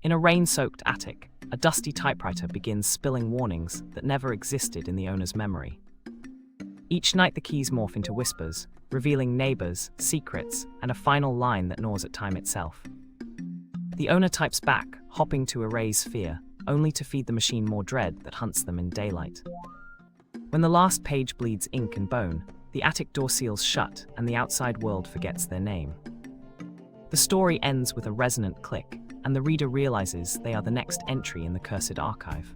In a rain-soaked attic, a dusty typewriter begins spilling warnings that never existed in the owner's memory. Each night the keys morph into whispers, revealing neighbors, secrets, and a final line that gnaws at time itself. The owner types back, hopping to erase fear, only to feed the machine more dread that hunts them in daylight. When the last page bleeds ink and bone, the attic door seals shut and the outside world forgets their name. The story ends with a resonant click, and the reader realizes they are the next entry in the cursed archive.